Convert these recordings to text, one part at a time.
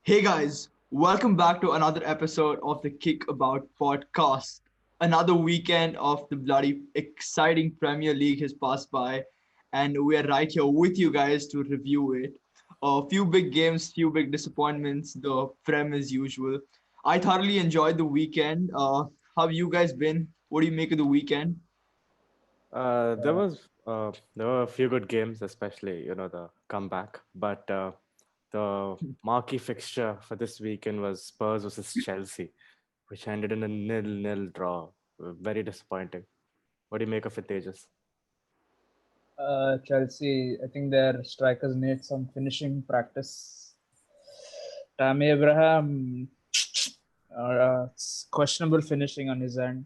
Hey guys, welcome back to another episode of the Kick About podcast. Another weekend of the bloody exciting Premier League has passed by, and we are right here with you guys to review it. A few big games, few big disappointments, the Prem as usual. I thoroughly enjoyed the weekend. How have you guys been? What do you make of the weekend? There were a few good games, especially the comeback. But the marquee fixture for this weekend was Spurs versus Chelsea, which ended in a nil-nil draw. Very disappointing. What do you make of it, Tejas? Chelsea, I think their strikers need some finishing practice. Tammy Abraham, questionable finishing on his end.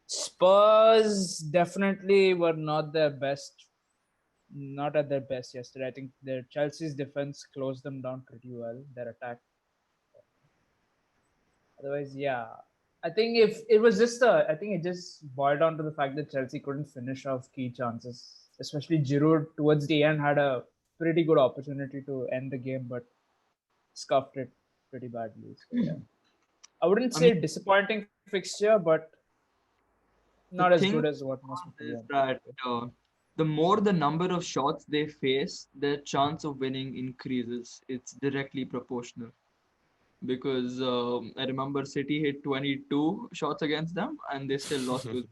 Spurs definitely were not their best, not at their best yesterday. I think their Chelsea's defense closed them down pretty well. Their attack. Otherwise, yeah. I think if it was just I think it just boiled down to the fact that Chelsea couldn't finish off key chances. Especially Giroud towards the end had a pretty good opportunity to end the game, but scuffed it pretty badly. So yeah, I wouldn't I say mean, disappointing fixture, but not the as good thing as what most people is wanted. that the more the number of shots they face, their chance of winning increases. It's directly proportional because I remember City hit 22 shots against them and they still lost to.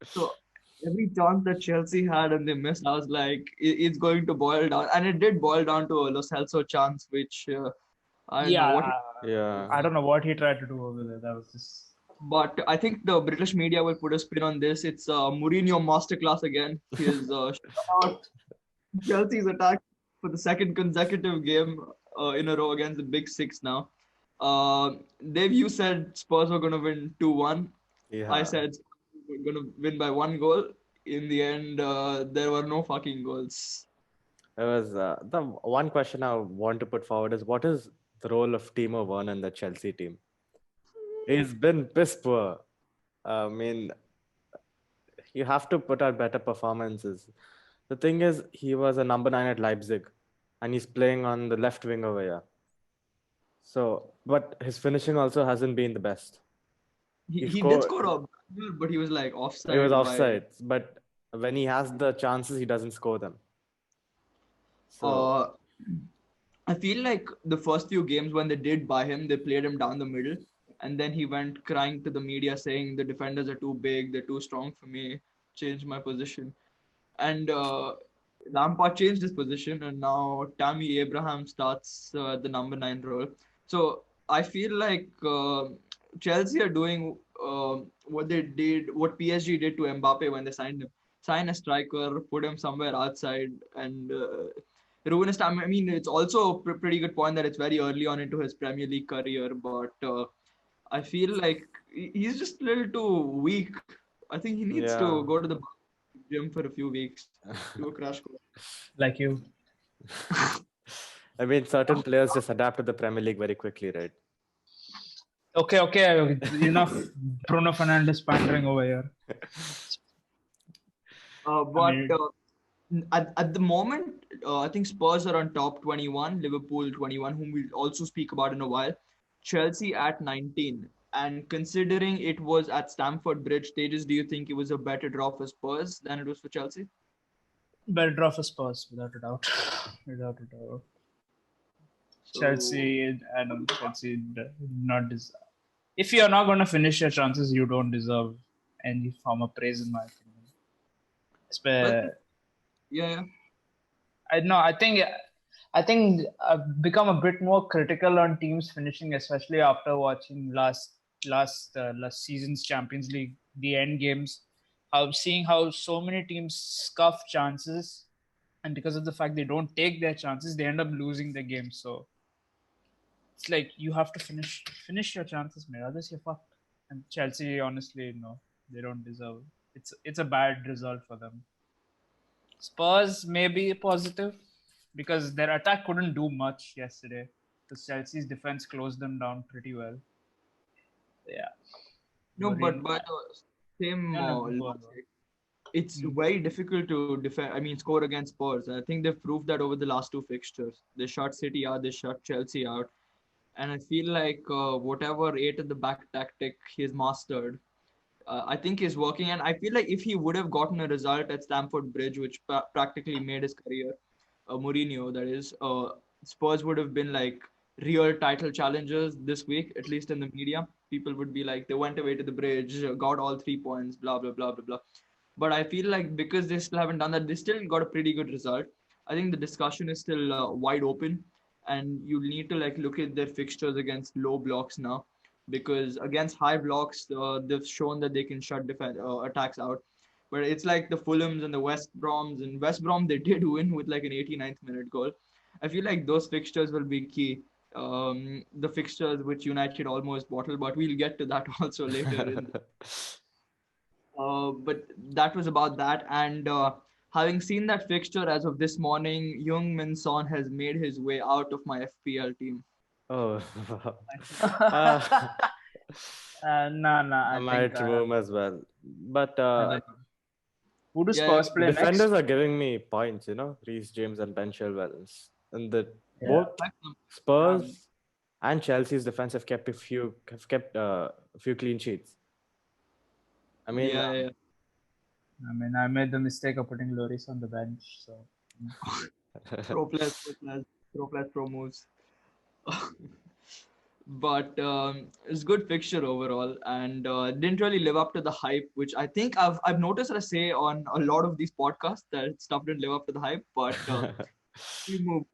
So every chance that Chelsea had and they missed, I was like, it's going to boil down, and it did boil down to a Lo Celso chance, which I don't know Yeah, what. Yeah, I don't know what he tried to do over there. That was just But I think the British media will put a spin on this. It's Mourinho masterclass again. His Chelsea's attack for the second consecutive game in a row against the Big Six now. Dave, you said Spurs were going to win 2-1. I yeah. said Spurs were going to win by one goal. In the end, there were no fucking goals. There was the one question I want to put forward is what is the role of Timo Werner in the Chelsea team? He's been piss poor. I mean, you have to put out better performances. The thing is, he was a number nine at Leipzig, and he's playing on the left wing over here. So, but his finishing also hasn't been the best. He, He he did scored. score a goal, but he was like He was offside by. offside, but when he has the chances, he doesn't score them. So, Uh, I feel like the first few games when they did buy him, they played him down the middle, and then he went crying to the media saying the defenders are too big, they're too strong for me, change my position. And Lampard changed his position, and now Tammy Abraham starts the number nine role. So I feel like Chelsea are doing what they did, what PSG did to Mbappe when they signed him. Sign a striker, put him somewhere outside, and ruin his time. I mean, it's also a pretty good point that it's very early on into his Premier League career, but I feel like he's just a little too weak. I think he needs to yeah. go to the gym for a few weeks, do a crash course. like you. I mean, certain players just adapt to the Premier League very quickly, right? Okay. Enough Bruno Fernandes pandering over here. I But mean, at the moment, I think Spurs are on top 21, Liverpool 21, whom we'll also speak about in a while. Chelsea at 19. And considering it was at Stamford Bridge stages, do you think it was a better draw for Spurs than it was for Chelsea? better draw for Spurs without a doubt. Without a doubt. So, Chelsea not deserve. If you're not going to finish your chances, you don't deserve any form of praise, in my opinion. but Spe- yeah, yeah. I know. I think I've become a bit more critical on teams finishing, especially after watching last season's Champions League, the end games. How seeing how so many teams scuff chances, and because of the fact they don't take their chances, they end up losing the game. So it's like you have to finish your chances, man. Others you're fucked. And Chelsea, honestly, no, they don't deserve. It's a bad result for them. Spurs may be positive because their attack couldn't do much yesterday. Because Chelsea's defense closed them down pretty well. Yeah, No, but Mourinho. by the same No, no, go on. logic, it's Hmm. very difficult to defend. I mean, score against Spurs. I think they've proved that over the last two fixtures. They shut City out, they shut Chelsea out. and I feel like whatever eight at the back tactic he's mastered, I think is working. And I feel like if he would have gotten a result at Stamford Bridge, which practically made his career, Mourinho, that is, Spurs would have been like real title challengers this week, at least in the media. People would be like, they went away to the bridge, got all 3 points, blah, blah, blah, blah, blah. But I feel like because they still haven't done that, they still got a pretty good result. I think the discussion is still wide open, and you need to like look at their fixtures against low blocks now, because against high blocks, they've shown that they can shut attacks out. But it's like the Fulhams and the West Broms, and West Brom they did win with like an 89th minute goal. I feel like those fixtures will be key. The fixtures which United almost bottled, but we'll get to that also later in but that was about that. And having seen that fixture as of this morning, Young Min Son has made his way out of my FPL team. Oh, uh, No, I I might think. remove him as well. But Who do Yeah, Spurs play defenders next? are giving me points, Reece James and Ben Chilwell. And Yeah. both like them. Spurs and Chelsea's defense have kept a few clean sheets. I mean, Yeah. I mean, I made the mistake of putting Lloris on the bench. So Pro plus, pro moves. But it's good fixture overall, and didn't really live up to the hype, which I think I've noticed I say on a lot of these podcasts that stuff didn't live up to the hype. But we move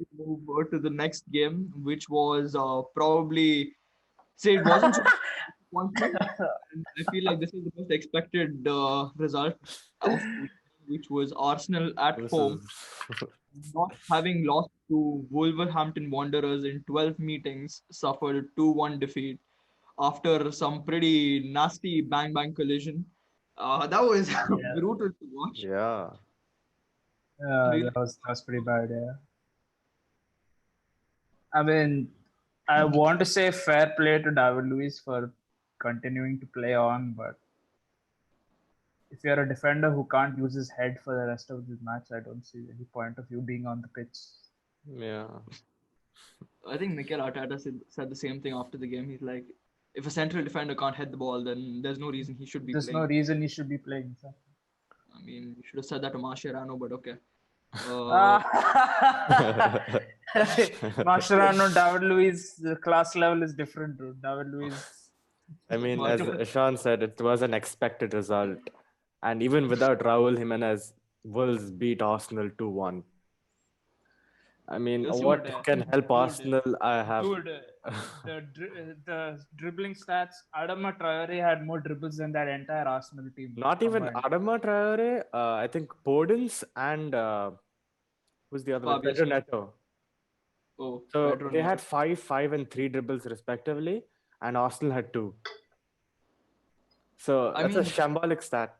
over to the next game, which was probably say it wasn't so disappointing. And I feel like this is the most expected result of the weekend, which was Arsenal at this home, is not having lost to Wolverhampton Wanderers in 12 meetings, suffered 2-1 defeat after some pretty nasty bang bang collision. That was brutal to watch. yeah. Really, that was pretty bad. Yeah. I mean, I want to say fair play to David Luiz for continuing to play on, but if you're a defender who can't use his head for the rest of the match, I don't see any point of you being on the pitch. Yeah. I think Mikel Arteta said the same thing after the game. He's like, if a central defender can't head the ball, then there's no reason he should be There's no playing. reason he should be playing. So. I mean, you should have said that to Mascherano, but okay. Mascherano, David Luiz, the class level is different, dude. David Luiz. I mean, as Sean said, it was an expected result. And even without Raul Jimenez, Wolves beat Arsenal 2-1. I mean, Yes, you what were there. can help Arsenal? I have. Dude, the dribbling stats, Adama Traore had more dribbles than that entire Arsenal team. Not even combined. Adama Traore. I think Podence and who's the other one? Fabio Pedro Silva. Neto. Oh, So Pedro they Neto. had 5 and 3 dribbles respectively, and Arsenal had 2. So I that's mean- a shambolic stat,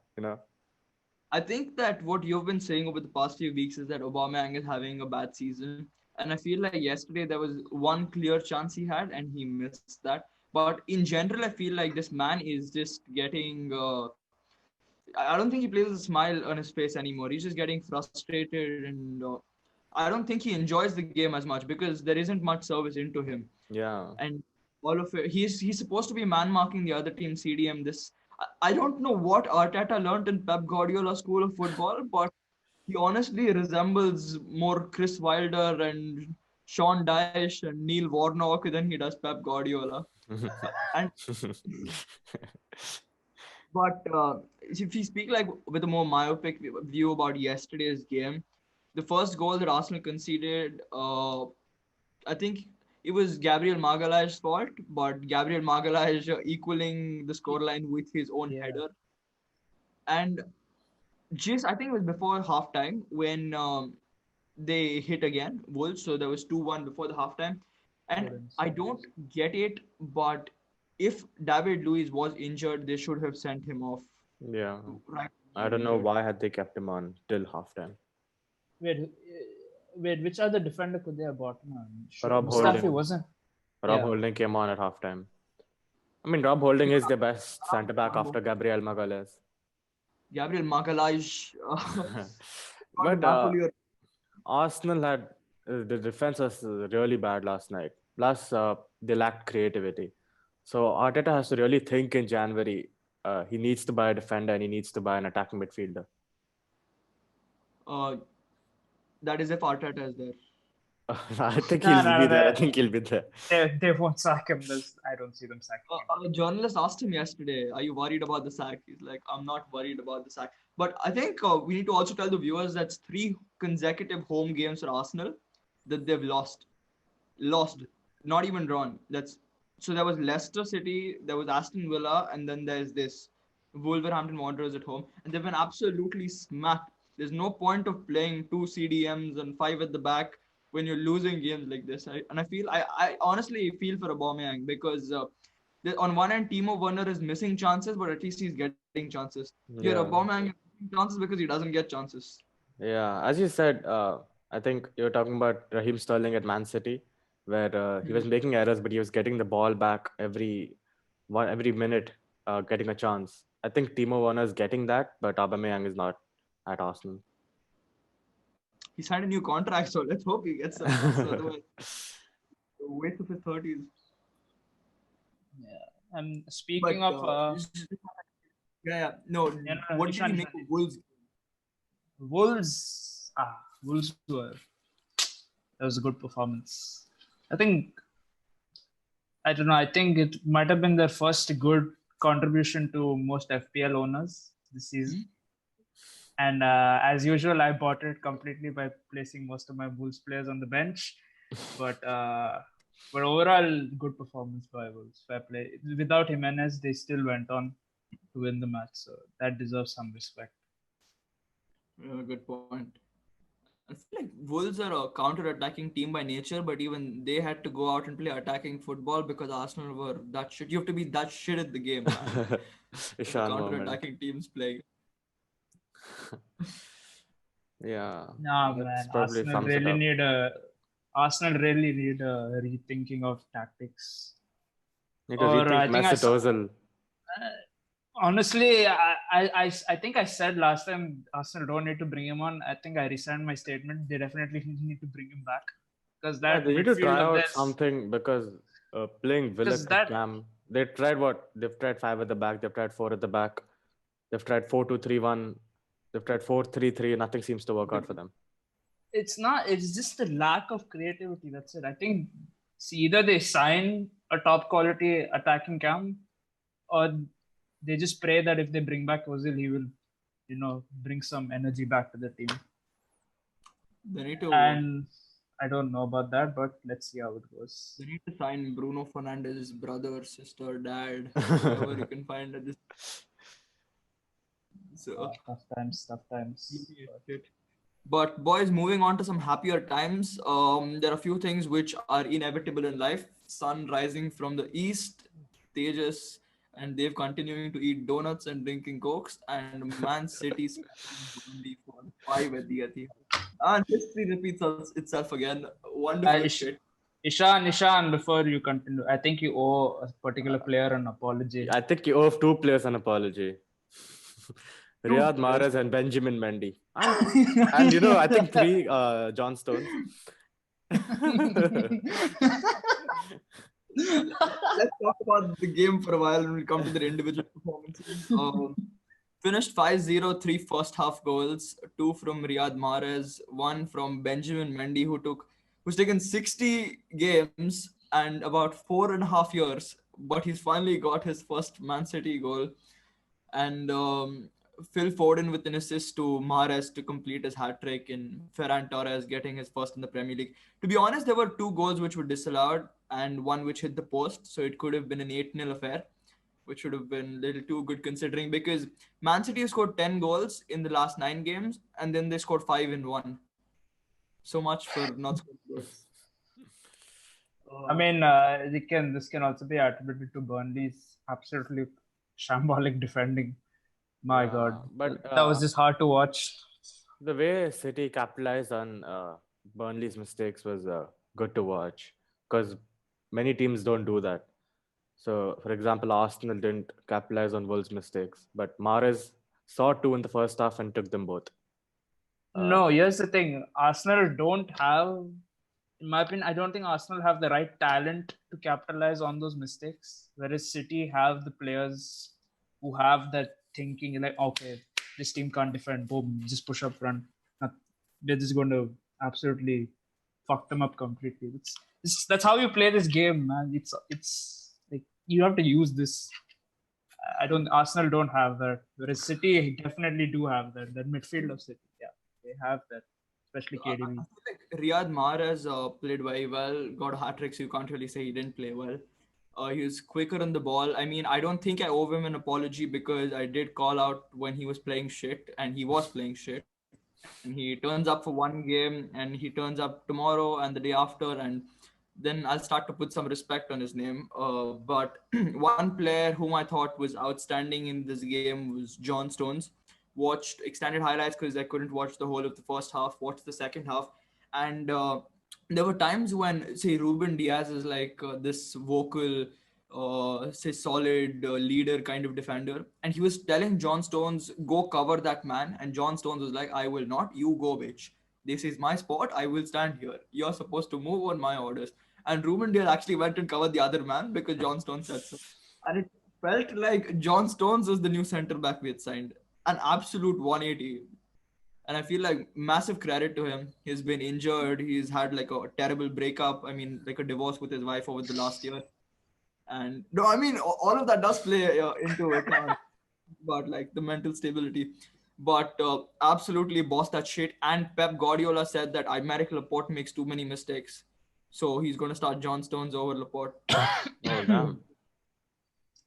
I think that what you've been saying over the past few weeks is that Aubameyang is having a bad season, and I feel like yesterday there was one clear chance he had and he missed that. But in general, I feel like this man is just getting. I don't think he plays with a smile on his face anymore. He's just getting frustrated, and I don't think he enjoys the game as much because there isn't much service into him. Yeah. And all of it, he's supposed to be man marking the other team CDM. I don't know what Arteta learned in Pep Guardiola School of Football, but he honestly resembles more Chris Wilder and Sean Dyche and Neil Warnock than he does Pep Guardiola. And but if we speak like with a more myopic view about yesterday's game, the first goal that Arsenal conceded, I think it was Gabriel Magalhaes' fault, but Gabriel Magalhaes equaling the scoreline with his own header. And just I think it was before halftime when they hit again, Wolves. So there was 2-1 before the halftime. And I don't get it, but if David Luiz was injured, they should have sent him off. Yeah. Right. I don't know why had they kept him on till halftime. Wait, which other defender could they have bought? Rob Mustafi Holding. wasn't. Rob Holding came on at halftime. I mean, Rob Holding is the best centre back after Gabriel Magalhaes. Gabriel Magalhaes. But Arsenal had the defense was really bad last night. Plus, they lacked creativity. So Arteta has to really think in January. He needs to buy a defender and he needs to buy an attacking midfielder. Uh, that is if Arteta is there. I think No, he'll no, be no, there. I think he'll be there. they won't sack him. I don't see them sacking him. A journalist asked him yesterday, "Are you worried about the sack?" He's like, "I'm not worried about the sack." But I think we need to also tell the viewers that's 3 consecutive home games for Arsenal that they've lost, not even drawn. That's so there was Leicester City, there was Aston Villa, and then there's this Wolverhampton Wanderers at home, and they've been absolutely smacked. There's no point of playing 2 CDMs and 5 at the back when you're losing games like this. I honestly feel for Aubameyang because on one end Timo Werner is missing chances, but at least he's getting chances. Here Yeah. Aubameyang is missing chances because he doesn't get chances. Yeah, as you said, I think you were talking about Raheem Sterling at Man City, where he was making errors, but he was getting the ball back every minute, getting a chance. I think Timo Werner is getting that, but Aubameyang is not at Arsenal. He signed a new contract, so let's hope he gets some chances. Otherwise, the waste of his 30s. Yeah. And speaking of, yeah. No, yeah, no, what did Ishan, you make of Wolves? Wolves were. That was a good performance. I think. I don't know. I think it might have been their first good contribution to most FPL owners this season. And as usual, I bought it completely by placing most of my Wolves players on the bench. But overall, good performance by Wolves. Fair play. Without Jimenez, they still went on to win the match. So that deserves some respect. Good point. I feel like Wolves are a counter-attacking team by nature, but even they had to go out and play attacking football because Arsenal were that shit. You have to be that shit at the game, man. Ishan moment. Counter-attacking teams playing. Yeah. No, that's man. probably Arsenal sums it really up. need a rethinking of tactics. Need to Or I rethink think I Mesut saw, Ozil. honestly, I think I said last time Arsenal don't need to bring him on. I think I rescind my statement. They definitely need to bring him back because Yeah, that they need to midfield try of out theirs. something because playing Willock Because that- Cam, they tried what? They've tried 5 at the back, they've tried 4 at the back, they've tried 4-2-3-1, they've tried 4-3-3. Nothing seems to work out for them. It's not. It's just the lack of creativity. That's it. I think either they sign a top quality attacking cam, or they just pray that if they bring back Ozil, he will, bring some energy back to the team. They need to. And I don't know about that, but let's see how it goes. They need to sign Bruno Fernandez's brother, sister, dad, whoever you can find at this. So Tough times. But boys, moving on to some happier times. There are a few things which are inevitable in life. Sun rising from the east, Tejas and Dave continuing to eat donuts and drinking cokes, and Man City only for 5 at the Etihad. And history repeats itself again. Wonderful shit. Ishan, before you continue, I think you owe a particular player an apology. I think you owe 2 players an apology. Riyad Mahrez and Benjamin Mendy. And I think 3 John Stones. Let's talk about the game for a while when we come to their individual performances. Finished 5-0, 3 first half goals, 2 from Riyad Mahrez, 1 from Benjamin Mendy, who's taken 60 games and about 4.5 years, but he's finally got his first Man City goal. And Phil Foden with an assist to Mahrez to complete his hat-trick, and Ferran Torres getting his first in the Premier League. To be honest, there were 2 goals which were disallowed and 1 which hit the post, so it could have been an 8-0 affair, which would have been a little too good considering, because Man City scored 10 goals in the last 9 games and then they scored 5 in 1. So much for not scoring goals. I mean, this can also be attributed to Burnley's absolutely shambolic defending. My God, but that was just hard to watch. The way City capitalized on Burnley's mistakes was good to watch, because many teams don't do that. So, for example, Arsenal didn't capitalize on Wolves' mistakes, but Mahrez saw 2 in the first half and took them both. No, here's the thing. Arsenal don't have in my opinion, I don't think Arsenal have the right talent to capitalize on those mistakes. Whereas City have the players who have that thinking, like, okay, this team can't defend, boom, just push up front. They're just going to absolutely fuck them up completely. That's how you play this game, man. It's like you have to use this. Arsenal don't have that, whereas City definitely do have that. That midfield of City, yeah, they have that, especially I KDB. feel like Riyad Mahrez played very well, got hat tricks. You can't really say he didn't play well. He was quicker on the ball. I mean, I don't think I owe him an apology because I did call out when he was playing shit, and he was playing shit. And he turns up for one game, and he turns up tomorrow and the day after, and then I'll start to put some respect on his name. But one player whom I thought was outstanding in this game was John Stones. Watched extended highlights because I couldn't watch the whole of the first half. Watched the second half, and there were times when, say, Ruben Diaz is like this vocal, say, solid leader kind of defender, and he was telling John Stones, "Go cover that man," and John Stones was like, "I will not. You go, bitch. This is my spot. I will stand here. You're supposed to move on my orders." And Ruben Diaz actually went and covered the other man because John Stones said so, and it felt like John Stones was the new center back we had signed. An absolute 180. And I feel like massive credit to him. He's been injured. He's had like a terrible breakup. I mean, like a divorce with his wife over the last year. And no, I mean, all of that does play into account, but like the mental stability. But absolutely bossed that shit. And Pep Guardiola said that Aymeric Laporte makes too many mistakes. So he's going to start John Stones over Laporte. Oh, damn.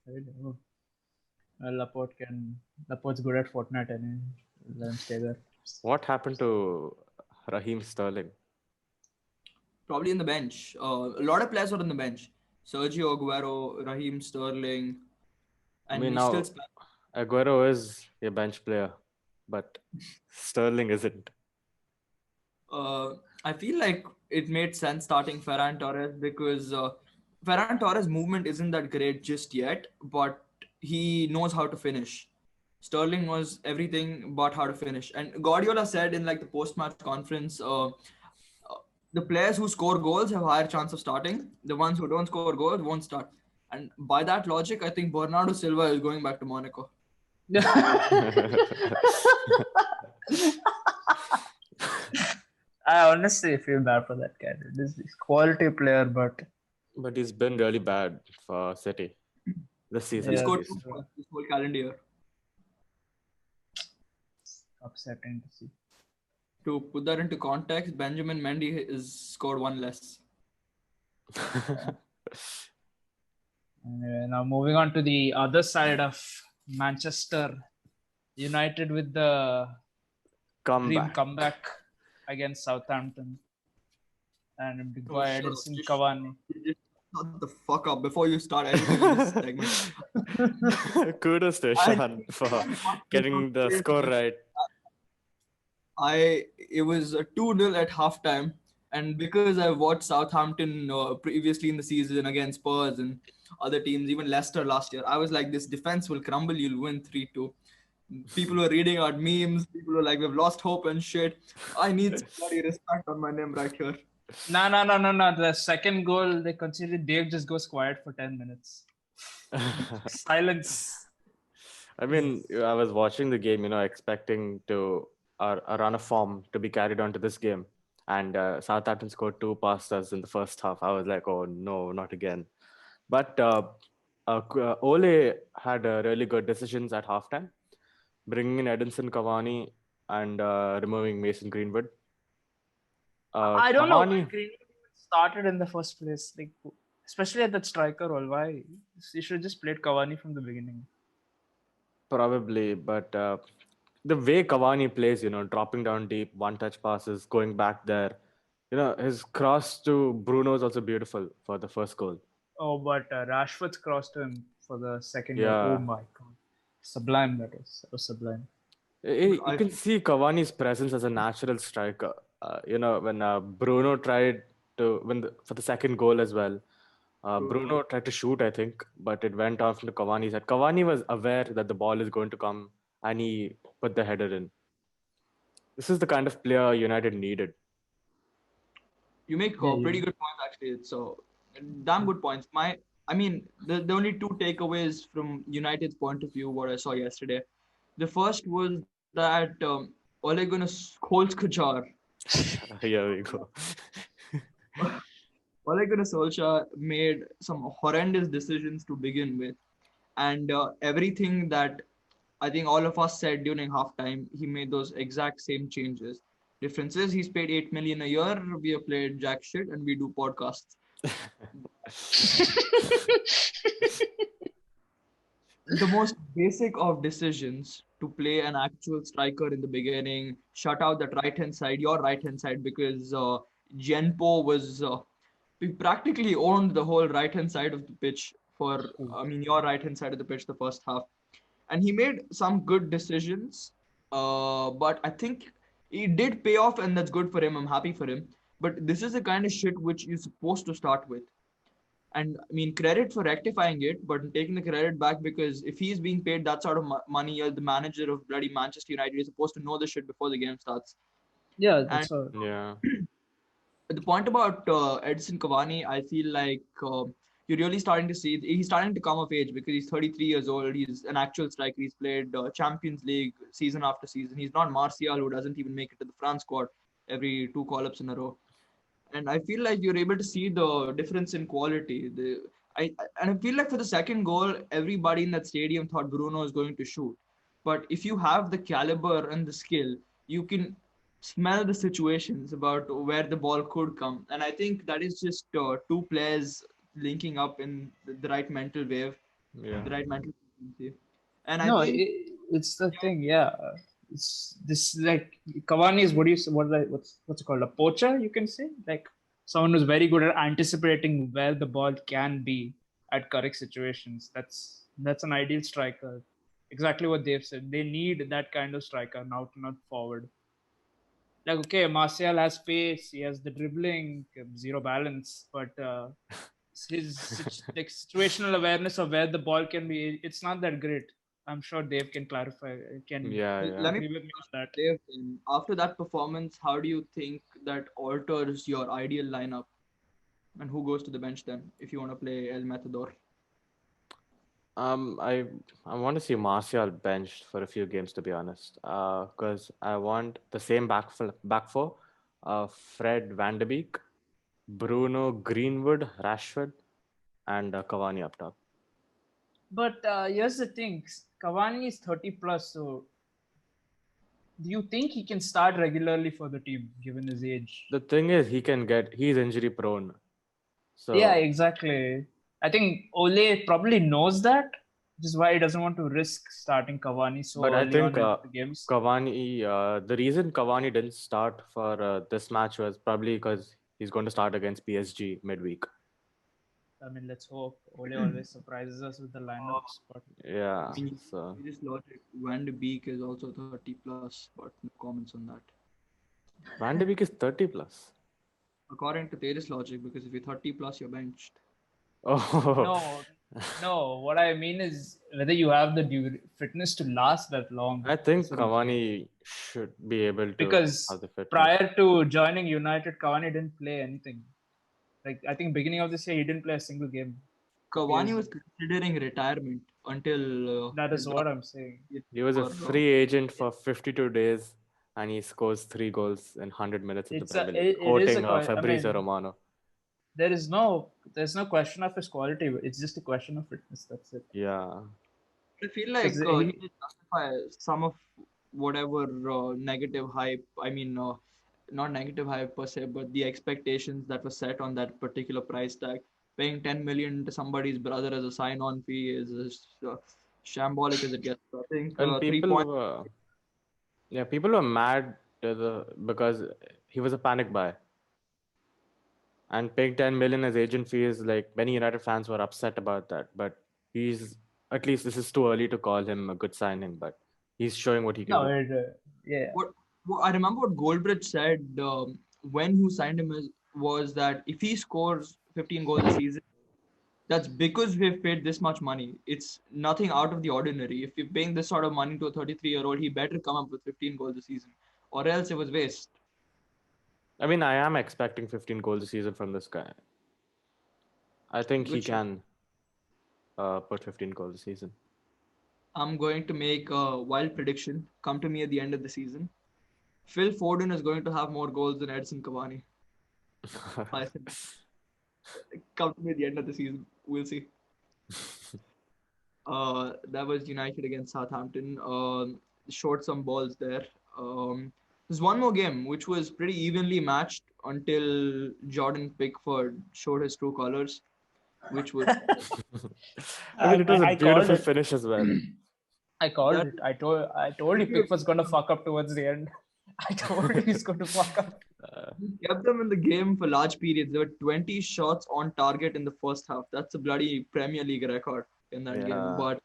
I don't know. Laporte's good at Fortnite and let him stay there. What happened to Raheem Sterling? Probably in the bench. A lot of players were on the bench. Sergio Aguero, Raheem Sterling, I and mean, he's now still sp- Aguero is a bench player, but Sterling isn't. I feel like it made sense starting Ferran Torres because Ferran Torres' movement isn't that great just yet, but he knows how to finish. Sterling knows everything but how to finish. And Guardiola said in like the post-match conference, the players who score goals have higher chance of starting. The ones who don't score goals won't start. And by that logic, I think Bernardo Silva is going back to Monaco. I honestly feel bad for that guy. This is quality player, but But he's been really bad for City this season. He Yeah, at scored least. 2 goals this whole calendar year. upsetting to see. To put that into context, Benjamin Mendy has scored one less. Anyway, now moving on to the other side of Manchester United with the dream comeback against Southampton and big boy shut up. Edinson Just Cavani. shut the fuck up before you start anything in this segment. Kudos to Ishan for getting the score right. It was 2-0 at halftime, and because I watched Southampton previously in the season against Spurs and other teams, even Leicester last year, I was like, this defense will crumble. You'll win 3-2. People were reading out memes. People were like, we've lost hope and shit. I need some bloody respect on my name right here. No. The second goal they conceded, Dave just goes quiet for 10 minutes. Silence. I mean, I was watching the game, expecting to a run of form to be carried on to this game. And Southampton scored 2 past us in the first half. I was like, oh, no, not again. But Ole had really good decisions at halftime, bringing in Edinson Cavani and removing Mason Greenwood. I don't know why Cavani, Greenwood started in the first place. Like, especially at that striker role. Why? You should just played Cavani from the beginning. probably, but the way Cavani plays, dropping down deep, one-touch passes, going back there, his cross to Bruno is also beautiful for the first goal. Oh, but Rashford's crossed to him for the second goal. Yeah. Oh my god. Sublime, that is. That was sublime. You can see Cavani's presence as a natural striker. When Bruno tried to for the second goal as well. Bruno tried to shoot, I think, but it went off into Cavani's head. Cavani was aware that the ball is going to come, and he put the header in. This is the kind of player United needed. You make Yeah, pretty yeah. good points actually. It's damn good points. I mean, the only two takeaways from United's point of view, what I saw yesterday. The first was that Ole Gunnar Solskjaer, Here we go. Ole Gunnar Solskjaer made some horrendous decisions to begin with, and everything that I think all of us said during halftime, he made those exact same changes. Difference is he's paid 8 million a year. We have played jack shit, and we do podcasts. The most basic of decisions to play an actual striker in the beginning, shut out that right hand side, your right hand side, because Genpo was we practically owned the whole right hand side of the pitch for your right hand side of the pitch the first half, and he made some good decisions. But I think he did pay off, and that's good for him. I'm happy for him. But this is the kind of shit which you're supposed to start with. And I mean, credit for rectifying it, but taking the credit back, because if he's being paid that sort of money, you're the manager of bloody Manchester United. You're supposed to know the shit before the game starts. Yeah, And that's all. Yeah. the point about Edison Cavani, I feel like you're really starting to see he's starting to come of age because he's 33 years old. He's an actual striker. He's played Champions League season after season. He's not Martial, who doesn't even make it to the France squad every two call-ups in a row. And I feel like you're able to see the difference in quality. And I feel like for the second goal, everybody in that stadium thought Bruno is going to shoot. But if you have the caliber and the skill, you can smell the situations about where the ball could come. And I think that is just two players linking up in the right mental wave, Yeah. the right mental frequency. And I No, think it's the thing. Yeah, it's this like Cavani is what do you say- what like what's it called, a poacher, you can say, like someone who's very good at anticipating where the ball can be at correct situations. That's an ideal striker. Exactly what they've said. They need that kind of striker, now to not forward. Like, okay, Martial has pace, he has the dribbling, zero balance, but his like situational awareness of where the ball can be, it's not that great. I'm sure Dave can clarify, can Yeah. let me agree with me on that. Dave, after that performance, how do you think that alters your ideal lineup? And who goes to the bench then if you want to play El Matador? I want to see Martial benched for a few games, to be honest. Because I want the same back four, Fred Van de Beek, Bruno Greenwood, Rashford, and Cavani up top. But here's the thing, Cavani is 30 plus, so do you think he can start regularly for the team given his age? The thing is, he's injury prone. So Yeah, exactly. I think Ole probably knows that, which is why he doesn't want to risk starting Cavani so But I early think on into the games. Cavani, the reason Cavani didn't start for this match was probably because he's going to start against PSG midweek. I mean, let's hope. Ole always surprises us with the lineups, but Yeah. I mean, So this logic, Van de Beek is also 30 plus, but no comments on that. Van de Beek is 30 plus. According to Tejas logic, because if you're 30 plus, you're benched. Oh, no. What I mean is whether you have the fitness to last that long. I think That's what I'm saying. Cavani should be able to Because have the fitness. prior to joining United, Cavani didn't play anything. Like, I think beginning of this year, he didn't play a single game. Cavani Because- was considering retirement until That is his what I'm saying. He was a for, free agent for 52 days and he scores 3 goals in 100 minutes in the It's a- Premier League, it is a quoting I Fabrizio mean- Romano. There's no question of his quality. It's just a question of fitness. That's it. Yeah. I feel like Because he did justify some of whatever negative hype. I mean, not negative hype per se, but the expectations that were set on that particular price tag. Paying 10 million to somebody's brother as a sign-on fee is as shambolic as it gets. I think And 3 people points. were people were mad because he was a panic buy. And paying 10 million as agent fees, like many United fans were upset about that. But he's at least this is too early to call him a good signing, but he's showing what he can no, do. yeah. What I remember what Goldbridge said when you signed him was that if he scores 15 goals a season, that's because we've paid this much money. It's nothing out of the ordinary. If you're paying this sort of money to a 33-year-old, he better come up with 15 goals a season, or else it was waste. I mean, I am expecting 15 goals a season from this guy. I think he Which can put 15 goals a season. I'm going to make a wild prediction. Come to me at the end of the season. Phil Foden is going to have more goals than Edson Cavani. I think. Come to me at the end of the season. We'll see. That was United against Southampton. Showed some balls there. There's one more game which was pretty evenly matched until Jordan Pickford showed his true colors, which was I mean, it was a I called beautiful it. finish as well. I called that it. I told you Pickford's gonna fuck up towards the end. I told you he's going to fuck up. he kept them in the game for large periods. There were 20 shots on target in the first half. That's a bloody Premier League record in that game. Yeah. But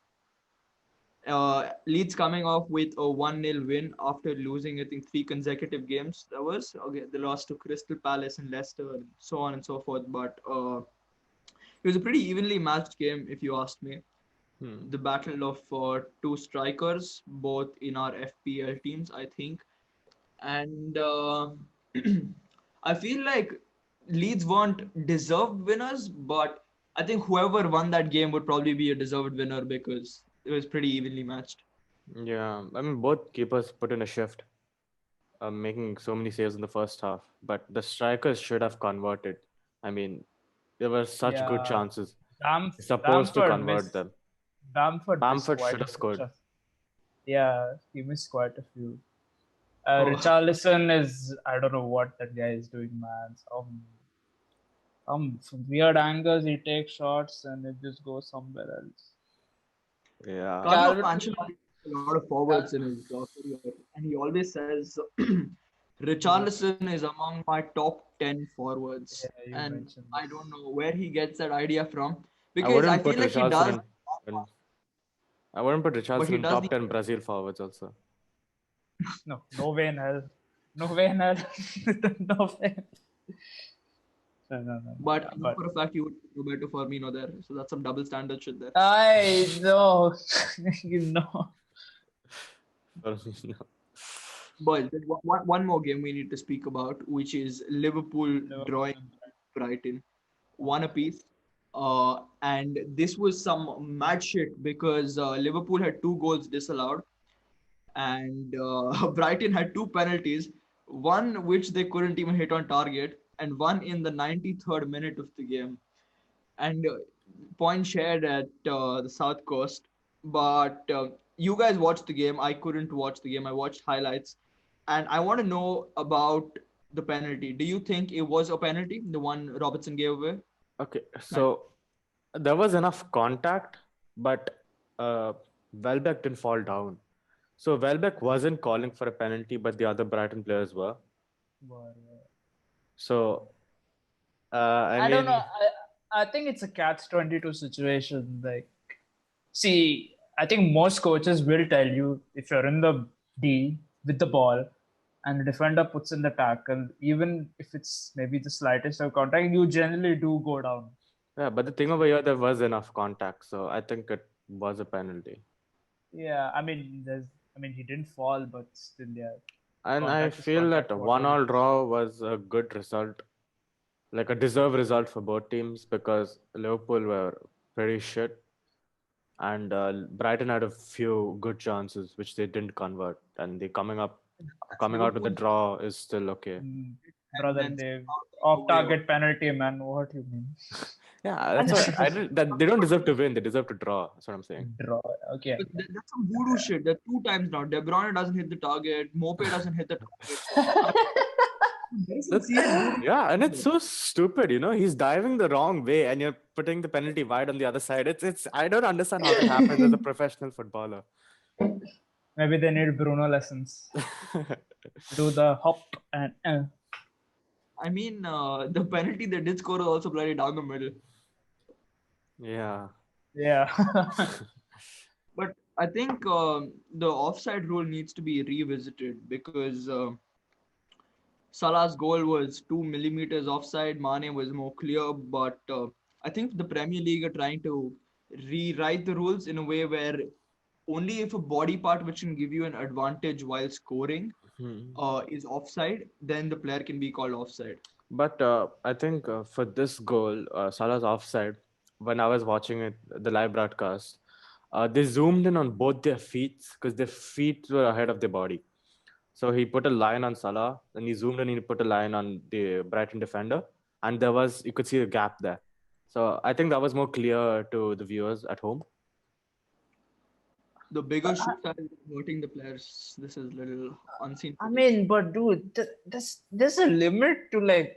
Leeds coming off with a 1-0 win after losing, I think, 3 consecutive games. That was okay. They lost to Crystal Palace and Leicester, and so on and so forth. But it was a pretty evenly matched game, if you ask me. Hmm. The battle of two strikers, both in our FPL teams, I think. And I feel like Leeds weren't deserved winners, but I think whoever won that game would probably be a deserved winner because it was pretty evenly matched. Yeah. I mean, both keepers put in a shift, making so many saves in the first half. But the strikers should have converted. I mean, there were such good Yeah, chances. Bam- You're supposed to Bamford convert missed. them. Bamford missed Bamford quite should a have few scored. shots. Yeah, he missed quite a few. Oh. Richarlison is, I don't know what that guy is doing, man. Some weird angles he takes shots and it just goes somewhere else. Yeah. Carlo Calvin, Ancelotti has a lot of forwards in his career, and he always says Richarlison is among my top 10 forwards. yeah, you And mentioned I this. don't know where he gets that idea from I because I wouldn't feel put like he does, Richarlison in, I wouldn't put but Richarlison he in does top the 10 Brazil forwards also. No way in hell. No way in hell. No way. No. but I know But for a fact you would put Roberto Firmino there. So that's some double standard shit there. I know. You know. Boys, there's one more game we need to speak about, which is Liverpool drawing Brighton, one apiece. And this was some mad shit because Liverpool had 2 goals disallowed, and Brighton had 2 penalties, one which they couldn't even hit on target, and one in the 93rd minute of the game. And point shared at the South Coast. But you guys watched the game. I couldn't watch the game. I watched highlights, and I want to know about the penalty. Do you think it was a penalty, the one Robertson gave away? Okay, so there was enough contact, but Welbeck didn't fall down. So Welbeck wasn't calling for a penalty, but the other Brighton players were. So I I don't mean, know. I think it's a catch-22 situation. Like, see, I think most coaches will tell you if you're in the D with the ball and the defender puts in the tackle, even if it's maybe the slightest of contact, you generally do go down. yeah, but the thing over here, there was enough contact, so I think it was a penalty. Yeah, I mean, he didn't fall, but still, yeah. And I Contact is feel contact, that whatever 1-1 it is. draw was a good result, like a deserved result for both teams because Liverpool were pretty shit, and Brighton had a few good chances which they didn't convert, and they coming out with the Liverpool, draw is still okay. and Brother then Dave, somehow they off-target penalty, man. What you mean? Yeah, that's why that they don't deserve to win; they deserve to draw. That's what I'm saying. Draw. Okay. But that's some voodoo shit. That 2 times now. De Bruyne doesn't hit the target. Mope doesn't hit the target. There's some serious voodoo. Yeah, and it's so stupid, He's diving the wrong way, and you're putting the penalty wide on the other side. It's. I don't understand how that happens as a professional footballer. Maybe they need Bruno lessons. Do the hop and. I mean, the penalty they did score was also bloody down the middle. Yeah. Yeah. But I think the offside rule needs to be revisited because Salah's goal was 2 millimeters offside. Mane was more clear, but I think the Premier League are trying to rewrite the rules in a way where only if a body part which can give you an advantage while scoring is offside, then the player can be called offside. But I think for this goal, Salah's offside. When I was watching it, the live broadcast, they zoomed in on both their feet because their feet were ahead of their body. So he put a line on Salah, then he zoomed in and he put a line on the Brighton defender, and you could see the gap there. So I think that was more clear to the viewers at home. The bigger shoot is hurting the players. This is little unseen. I mean, but dude, there's a limit to like,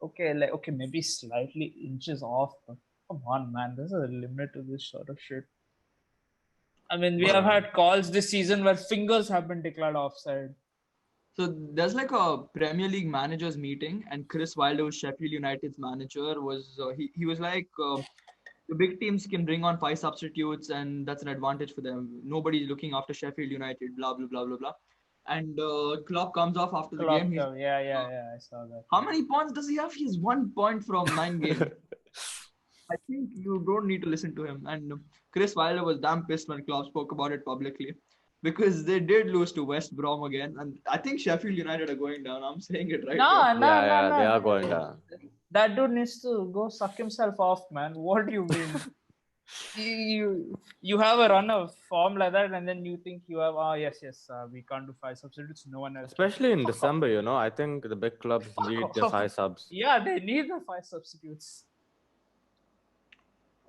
okay, maybe slightly inches off, but come on, man, there's a limit to this sort of shit. I mean, we have had calls this season where fingers have been declared offside. So there's like a Premier League managers meeting, and Chris Wilder, who's Sheffield United's manager, was he was like, the big teams can bring on 5 substitutes, and that's an advantage for them. Nobody's looking after Sheffield United, blah blah blah blah blah. And Klopp comes off after the game. Yeah, I saw that. How many points does he have? He has 1 point from 9 games. I think you don't need to listen to him. And Chris Wilder was damn pissed when Klopp spoke about it publicly, because they did lose to West Brom again, and I think Sheffield United are going down. I'm saying it right No, here. no, They are going down. That dude needs to go suck himself off, man. What do you mean? you have a run of form like that, and then you think you have we can't do 5 substitutes. No one else. Especially in December, I think the big clubs need the 5 subs. Yeah, they need the 5 substitutes.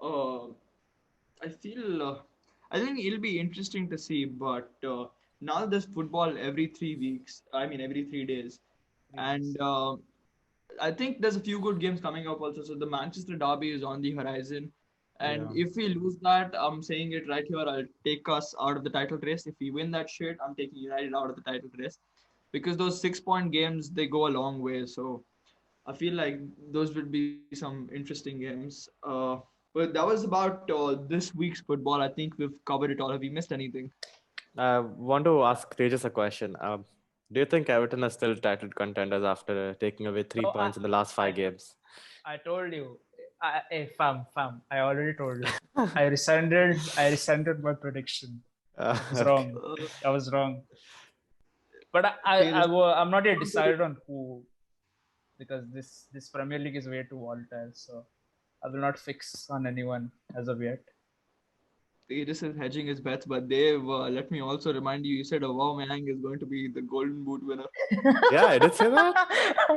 I feel I think it'll be interesting to see, but now there's football every 3 weeks. I mean, every 3 days, and I think there's a few good games coming up also. So the Manchester derby is on the horizon, and if we lose that, I'm saying it right here, I'll take us out of the title race. If we win that shit, I'm taking United out of the title race, because those 6-point games, they go a long way. So I feel like those would be some interesting games. But that was about this week's football. I think we've covered it all. Have we missed anything? I want to ask Tejas a question. Do you think Everton are still title contenders after taking away 3 points in the last 5 games? I told you. Fam, I already told you. I rescinded my prediction. I was wrong. But I'm not yet decided on who, because this Premier League is way too volatile. So I will not fix on anyone as of yet. This is hedging his bets, but Dave, let me also remind you, you said Aubameyang is going to be the Golden Boot winner. Yeah, I did say that?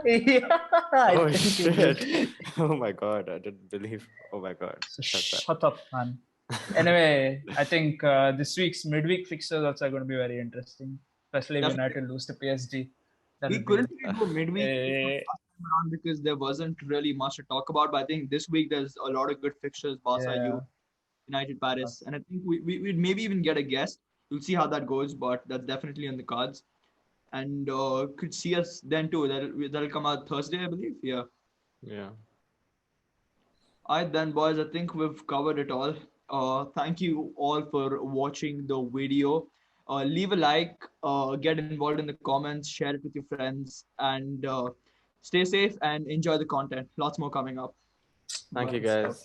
Yeah. Shit. Oh my God, I didn't believe. Oh my God. So shut up, man. Anyway, I think this week's midweek fixtures also are going to be very interesting, especially if United lose to PSG. We couldn't really do midweek because there wasn't really much to talk about, but I think this week there's a lot of good fixtures, Barca, United, Paris, and I think we'd maybe even get a guest. We'll see how that goes, but that's definitely on the cards. And could see us then too. That'll come out Thursday, I believe. Yeah. Alright then, boys. I think we've covered it all. Thank you all for watching the video. Leave a like, get involved in the comments, share it with your friends, and stay safe and enjoy the content. Lots more coming up. Thank you, guys.